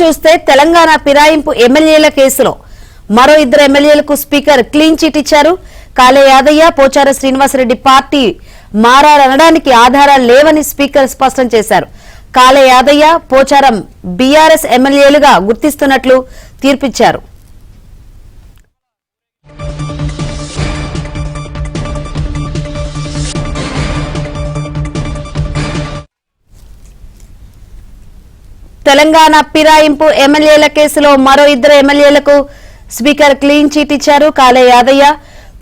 చూస్తే తెలంగాణ ఫిరాయింపు ఎమ్మెల్యేల కేసులో మరో ఇద్దరు ఎమ్మెల్యేలకు స్పీకర్ క్లీన్ చిట్ ఇచ్చారు. కాళే యాదయ్య, పోచారం శ్రీనివాసరెడ్డి పార్టీ మారారనడానికి ఆధారాలు లేవని స్పీకర్ స్పష్టం చేశారు. కాళే యాదయ్య, పోచారం బీఆర్ఎస్ ఎమ్మెల్యేలుగా గుర్తిస్తున్నట్లు తీర్పిచ్చారు. తెలంగాణ ఫిరాయింపు ఎమ్మెల్యేల కేసులో మరో ఇద్దరు ఎమ్మెల్యేలకు స్పీకర్ క్లీన్ చిట్ ఇచ్చారు. కాళే యాదయ్య,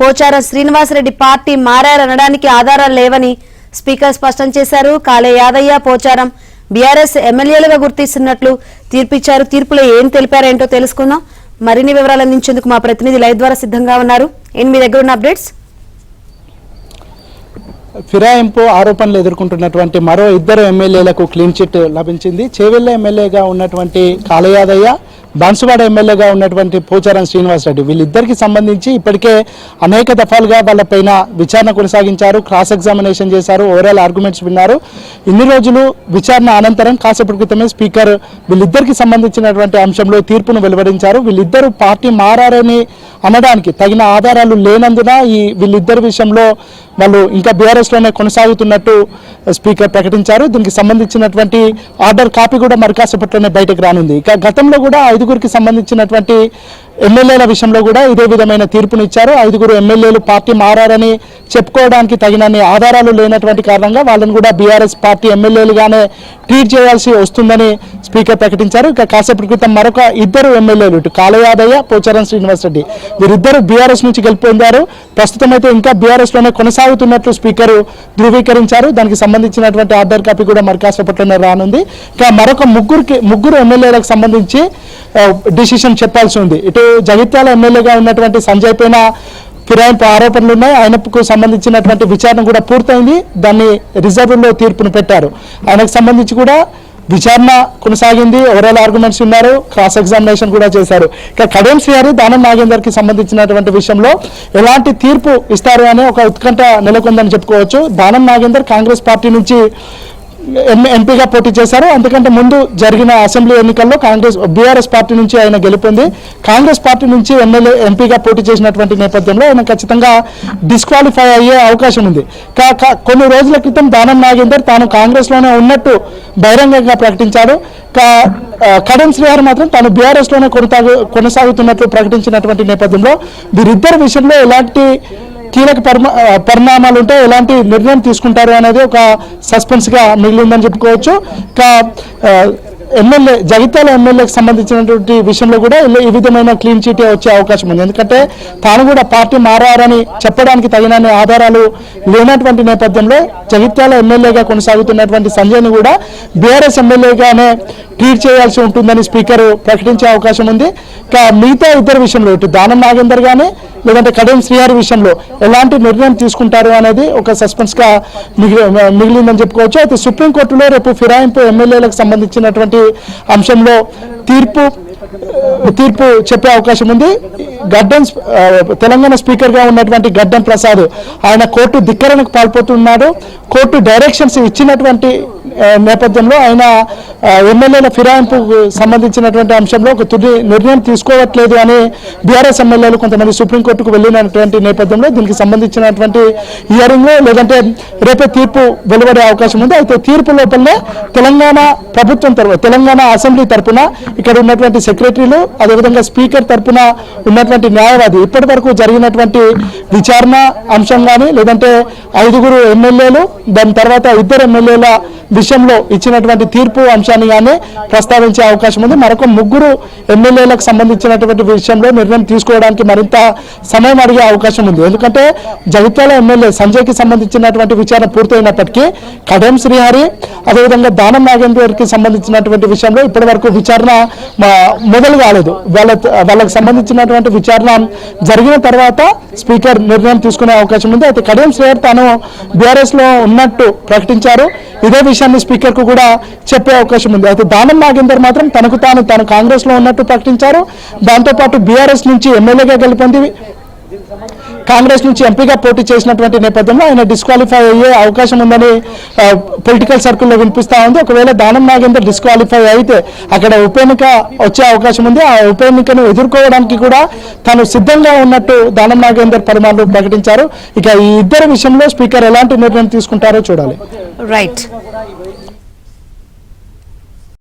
పోచారం శ్రీనివాసరెడ్డి పార్టీ మారారనడానికి ఆధారాలు లేవని స్పీకర్ స్పష్టం చేశారు. కాళే యాదయ్య, పోచారం బీఆర్ఎస్ ఎమ్మెల్యేలుగా గుర్తిస్తున్నట్లు తీర్పిచ్చారు. తీర్పులో ఏం తెలిపారేంటో తెలుసుకుందాం. మరిన్ని వివరాలు అందించేందుకు మా ప్రతినిధి లైవ్ ద్వారా సిద్ధంగా ఉన్నారు. మీ దగ్గర ఉన్న అప్డేట్స్. ఫిరాయింపు ఆరోపణలు ఎదుర్కొంటున్నటువంటి మరో ఇద్దరు ఎమ్మెల్యేలకు క్లీన్ చిట్ లభించింది. చేవెళ్ల ఎమ్మెల్యేగా ఉన్నటువంటి కాళే యాదయ్య, బాన్సువాడ ఎమ్మెల్యేగా ఉన్నటువంటి పోచారం శ్రీనివాసరెడ్డి, వీళ్ళిద్దరికి సంబంధించి ఇప్పటికే అనేక దఫాలుగా వాళ్ళపైన విచారణ కొనసాగించారు, క్రాస్ ఎగ్జామినేషన్ చేశారు, ఓవరాల్ ఆర్గ్యుమెంట్స్ విన్నారు. ఇన్ని రోజులు విచారణ అనంతరం కాసేపటి క్రితమే స్పీకర్ వీళ్ళిద్దరికి సంబంధించినటువంటి అంశంలో తీర్పును వెలువరించారు. వీళ్ళిద్దరూ పార్టీ మారారని అనడానికి తగిన ఆధారాలు లేనందున వీళ్ళిద్దరి విషయంలో వాళ్ళు ఇంకా బీఆర్ఎస్ లోనే కొనసాగుతున్నట్టు స్పీకర్ ప్రకటించారు. దీనికి సంబంధించినటువంటి ఆర్డర్ కాపీ కూడా మరి కాసేపట్లోనే బయటకు రానుంది. ఇక గతంలో కూడా 5గురికి సంబంధించినటువంటి ఎమ్మెల్యేల విషయంలో కూడా ఇదే విధమైన తీర్పునిచ్చారు. 5గురు ఎమ్మెల్యేలు పార్టీ మారారని చెప్పుకోవడానికి తగినన్ని ఆధారాలు లేనటువంటి కారణంగా వాళ్ళని కూడా బీఆర్ఎస్ పార్టీ ఎమ్మెల్యేలుగానే ట్రీట్ చేయాల్సి వస్తుందని స్పీకర్ ప్రకటించారు. ఇక కాసేపటి క్రితం మరొక ఇద్దరు ఎమ్మెల్యేలు, ఇటు కాళే యాదయ్య, పోచారం శ్రీనివాసరెడ్డి, వీరిద్దరు బీఆర్ఎస్ నుంచి గెలిపొందారు. ప్రస్తుతం అయితే ఇంకా బీఆర్ఎస్ లోనే కొనసాగుతున్నట్లు స్పీకర్ ధృవీకరించారు. దానికి సంబంధించినటువంటి ఆర్డర్ కాపీ కూడా మరి కాసేపట్లోనే రానుంది. ఇక మరొక ముగ్గురు ఎమ్మెల్యేలకు సంబంధించి డిసిషన్ చెప్పాల్సి ఉంది. ఇటు జగిత్యాల ఎమ్మెల్యేగా ఉన్నటువంటి సంజయ్ పైన ఫిరాయింపు ఆరోపణలు ఉన్నాయి. ఆయనకు సంబంధించినటువంటి విచారణ కూడా పూర్తయింది. దాన్ని రిజర్వ్లో తీర్పును పెట్టారు. ఆయనకు సంబంధించి కూడా విచారణ కొనసాగింది, ఓవరాల్ ఆర్గ్యుమెంట్స్ ఉన్నారు, క్రాస్ ఎగ్జామినేషన్ కూడా చేశారు. ఇక కడియం శ్రీహరి, దానం నాగేందర్కి సంబంధించినటువంటి విషయంలో ఎలాంటి తీర్పు ఇస్తారు అనే ఒక ఉత్కంఠ నెలకొందని చెప్పుకోవచ్చు. దానం నాగేందర్ కాంగ్రెస్ పార్టీ నుంచి ఎంపీగా పోటీ చేశారు. అందుకంటే ముందు జరిగిన అసెంబ్లీ ఎన్నికల్లో బీఆర్ఎస్ పార్టీ నుంచి ఆయన గెలుపొంది కాంగ్రెస్ పార్టీ నుంచి ఎంపీగా పోటీ చేసినటువంటి నేపథ్యంలో ఆయన ఖచ్చితంగా డిస్క్వాలిఫై అయ్యే అవకాశం ఉంది. కొన్ని రోజుల క్రితం దానం నాగేందర్ తాను కాంగ్రెస్ లోనే ఉన్నట్టు బహిరంగంగా ప్రకటించారు. కడియం శ్రీహరి మాత్రం తాను బీఆర్ఎస్ లోనే కొనసాగుతున్నట్లు ప్రకటించినటువంటి నేపథ్యంలో వీరిద్దరి విషయంలో ఎలాంటి కీలక పరిణామాలు ఉంటే ఎలాంటి నిర్ణయం తీసుకుంటారు అనేది ఒక సస్పెన్స్ గా మిగిలిందని చెప్పుకోవచ్చు. జగిత్యాల ఎమ్మెల్యేకి సంబంధించినటువంటి విషయంలో కూడా ఈ విధమైన క్లీన్ చిట్ వచ్చే అవకాశం ఉంది. ఎందుకంటే తాను కూడా పార్టీ మారారని చెప్పడానికి తగిన ఆధారాలు లేనటువంటి నేపథ్యంలో జగిత్యాల ఎమ్మెల్యేగా కొనసాగుతున్నటువంటి సంజయ్ని కూడా బీఆర్ఎస్ ఎమ్మెల్యేగానే ట్రీట్ చేయాల్సి ఉంటుందని స్పీకర్ ప్రకటించే అవకాశం ఉంది. మిగతా ఇద్దరు విషయంలో, ఇటు దానం నాగేందర్ కానీ లేదంటే కడియం శ్రీహరి విషయంలో ఎలాంటి నిర్ణయం తీసుకుంటారు అనేది ఒక సస్పెన్స్ గా మిగిలిందని చెప్పుకోవచ్చు. అయితే సుప్రీంకోర్టులో రేపు ఫిరాయింపు ఎమ్మెల్యేలకు సంబంధించినటువంటి అంశంలో తీర్పు చెప్పే అవకాశం ఉంది. తెలంగాణ స్పీకర్ గా ఉన్నటువంటి గడ్డం ప్రసాద్ ఆయన కోర్టు ధిక్కరణకు పాల్పడుతున్నాడు. కోర్టు డైరెక్షన్స్ ఇచ్చినటువంటి నేపథ్యంలో ఆయన ఎమ్మెల్యేల ఫిరాయింపు సంబంధించినటువంటి అంశంలో ఒక తుది నిర్ణయం తీసుకోవట్లేదు అని బీఆర్ఎస్ ఎమ్మెల్యేలు కొంతమంది సుప్రీంకోర్టుకు వెళ్ళినటువంటి నేపథ్యంలో దీనికి సంబంధించినటువంటి హియరింగ్ లేదంటే రేపే తీర్పు వెలువడే అవకాశం ఉంది. అయితే తీర్పు లోపలనే తెలంగాణ ప్రభుత్వం తరఫున, తెలంగాణ అసెంబ్లీ తరఫున ఇక్కడ ఉన్నటువంటి సెక్రటరీలు, అదేవిధంగా స్పీకర్ తరఫున ఉన్నటువంటి న్యాయవాది ఇప్పటి వరకు జరిగినటువంటి విచారణ అంశం కానీ లేదంటే 5గురు ఎమ్మెల్యేలు, దాని తర్వాత ఇద్దరు ఎమ్మెల్యేల విషయంలో ఇచ్చినటువంటి తీర్పు అంశాన్ని కానీ ప్రస్తావించే అవకాశం ఉంది. మరొక 3 ఎమ్మెల్యేలకు సంబంధించినటువంటి విషయంలో నిర్ణయం తీసుకోవడానికి మరింత సమయం అడిగే అవకాశం ఉంది. ఎందుకంటే జగిత్యాల ఎమ్మెల్యే సంజయ్కి సంబంధించినటువంటి విచారణ పూర్తయినప్పటికీ కడియం శ్రీహరి, అదేవిధంగా దానం నాగేందర్కి సంబంధించినటువంటి విషయంలో ఇప్పటి వరకు విచారణ మొదలు కాలేదు. వాళ్ళకి సంబంధించినటువంటి విచారణ జరిగిన తర్వాత స్పీకర్ నిర్ణయం తీసుకునే అవకాశం ఉంది. అయితే కడియం శ్రీహరి తాను బీఆర్ఎస్ లో ఉన్నట్టు ప్రకటించారు. ఇదే విషయాన్ని స్పీకర్ కు కూడా చెప్పే అవకాశం ఉంది. అయితే దానం నాగేందర్ మాత్రం తాను కాంగ్రెస్ లో ఉన్నట్టు ప్రకటించారు. దాంతోపాటు బీఆర్ఎస్ నుంచి ఎమ్మెల్యేగా గెలుపొంది కాంగ్రెస్ నుంచి ఎంపీగా పోటీ చేసినటువంటి నేపథ్యంలో ఆయన డిస్క్వాలిఫై అయ్యే అవకాశం ఉందని పొలిటికల్ సర్కిల్లో వినిపిస్తా ఉంది. ఒకవేళ దానం నాగేందర్ డిస్క్వాలిఫై అయితే అక్కడ ఉప ఎన్నిక వచ్చే అవకాశం ఉంది. ఆ ఉప ఎన్నికను ఎదుర్కోవడానికి కూడా తాను సిద్ధంగా ఉన్నట్టు దానం నాగేందర్ పలుమార్లు ప్రకటించారు. ఇక ఈ ఇద్దరి విషయంలో స్పీకర్ ఎలాంటి నిర్ణయం తీసుకుంటారో చూడాలి. రైట్.